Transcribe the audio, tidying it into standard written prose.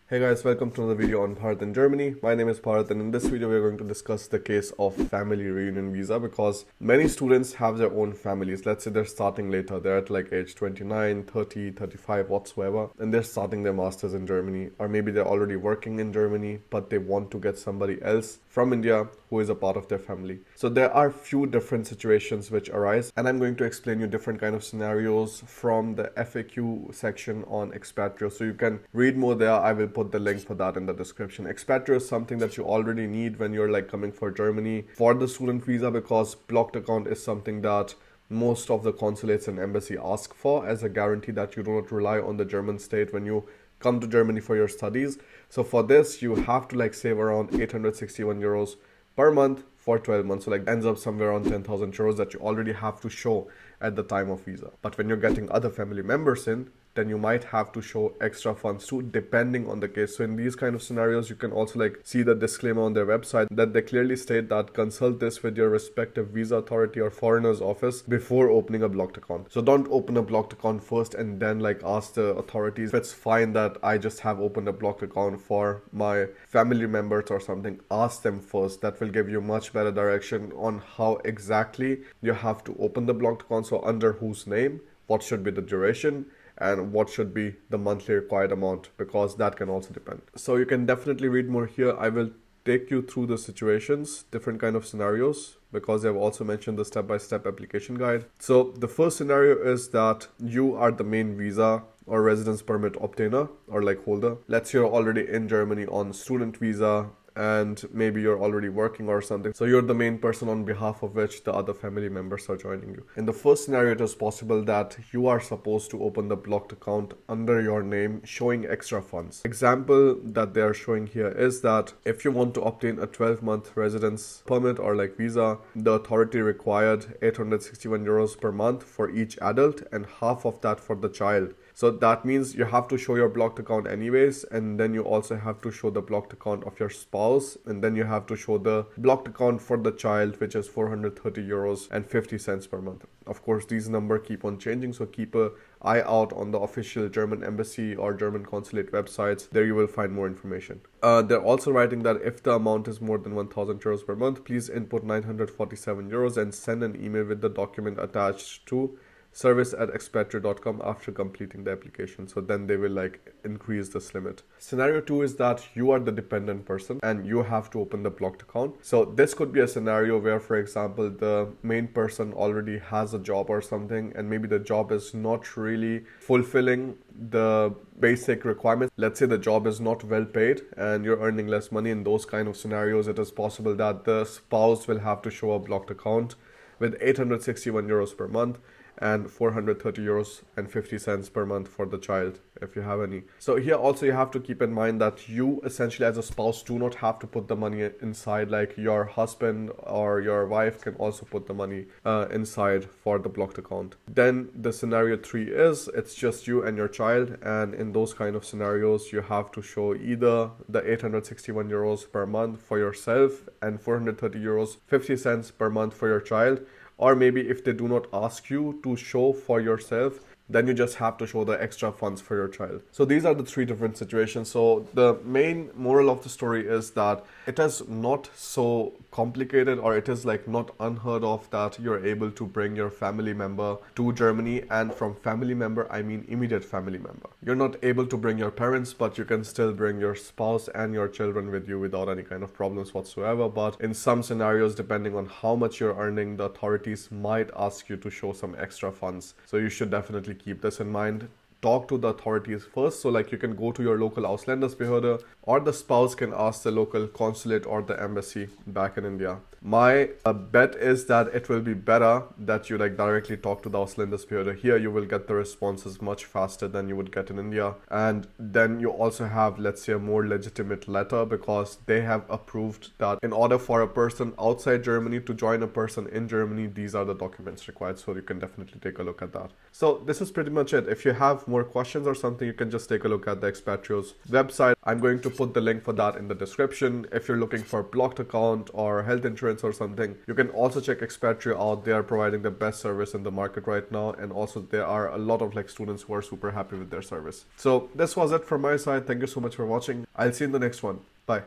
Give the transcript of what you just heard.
Hey guys, welcome to another video on Bharat and Germany. My name is Bharat, and in this video we are going to discuss the case of family reunion visa, because many students have their own families. Let's say they're starting later, they're at like age 29, 30, 35 whatsoever, and they're starting their masters in Germany, or maybe they're already working in Germany but they want to get somebody else from India who is a part of their family. So there are few different situations which arise, and I'm going to explain you different kind of scenarios from the FAQ section on Expatrio. So you can read more there. I will put the link for that in the description. Expatrio is something that you already need when you're like coming for Germany for the student visa, because blocked account is something that most of the consulates and embassy ask for as a guarantee that you do not rely on the German state when you come to Germany for your studies. So for this, you have to like save around 861 euros per month for 12 months. So like ends up somewhere around 10,000 euros that you already have to show at the time of visa. But when you're getting other family members in, then you might have to show extra funds too, depending on the case. So in these kind of scenarios, you can also like see the disclaimer on their website that they clearly state that consult this with your respective visa authority or foreigner's office before opening a blocked account. So don't open a blocked account first and then like ask the authorities if it's fine that I just have opened a blocked account for my family members or something. Ask them first. That will give you much better direction on how exactly you have to open the blocked account. So under whose name, what should be the duration, and what should be the monthly required amount, because that can also depend. So you can definitely read more here. I will take you through the situations, different kind of scenarios, because they've also mentioned the step-by-step application guide. So the first scenario is that you are the main visa or residence permit obtainer or like holder. Let's say you're already in Germany on student visa, and maybe you're already working or something. So you're the main person on behalf of which the other family members are joining you. In the first scenario, it is possible that you are supposed to open the blocked account under your name, showing extra funds. Example that they are showing here is that if you want to obtain a 12-month residence permit or like visa, the authority required 861 euros per month for each adult and half of that for the child. So that means you have to show your blocked account anyways, and then you also have to show the blocked account of your spouse, and then you have to show the blocked account for the child, which is 430 euros and 50 cents per month. Of course, these numbers keep on changing, so keep an eye out on the official German embassy or German consulate websites. There you will find more information. They're also writing that if the amount is more than 1,000 euros per month, please input 947 euros and send an email with the document attached to service@expatrio.com after completing the application. So then they will like increase this limit. Scenario 2 is that you are the dependent person and you have to open the blocked account. So this could be a scenario where, for example, the main person already has a job or something, and maybe the job is not really fulfilling the basic requirements. Let's say the job is not well paid and you're earning less money. In those kind of scenarios, it is possible that the spouse will have to show a blocked account with 861 euros per month and 430 euros and 50 cents per month for the child, if you have any. So here also you have to keep in mind that you essentially as a spouse do not have to put the money inside. Like your husband or your wife can also put the money inside for the blocked account. Then the scenario 3 is it's just you and your child, and in those kind of scenarios you have to show either the 861 euros per month for yourself and 430 euros 50 cents per month for your child. Or maybe if they do not ask you to show for yourself, then you just have to show the extra funds for your child. So these are the 3 different situations. So the main moral of the story is that it is not so complicated, or it is like not unheard of that you're able to bring your family member to Germany. And from family member, I mean immediate family member. You're not able to bring your parents, but you can still bring your spouse and your children with you without any kind of problems whatsoever. But in some scenarios, depending on how much you're earning, the authorities might ask you to show some extra funds. So you should definitely keep this in mind. Talk to the authorities first. So like you can go to your local Ausländersbehörde, or the spouse can ask the local consulate or the embassy back in India. My bet is that it will be better that you like directly talk to the Ausländersbehörde. Here you will get the responses much faster than you would get in India, and then you also have, let's say, a more legitimate letter, because they have approved that in order for a person outside Germany to join a person in Germany, these are the documents required. So you can definitely take a look at that. So this is pretty much it. If you have more questions or something, you can just take a look at the Expatrio's website. I'm going to put the link for that in the description. If you're looking for blocked account or health insurance insurance or something, you can also check Expatrio out. They are providing the best service in the market right now, and also there are a lot of like students who are super happy with their service. So this was it from my side. Thank you so much for watching. I'll see you in the next one. Bye.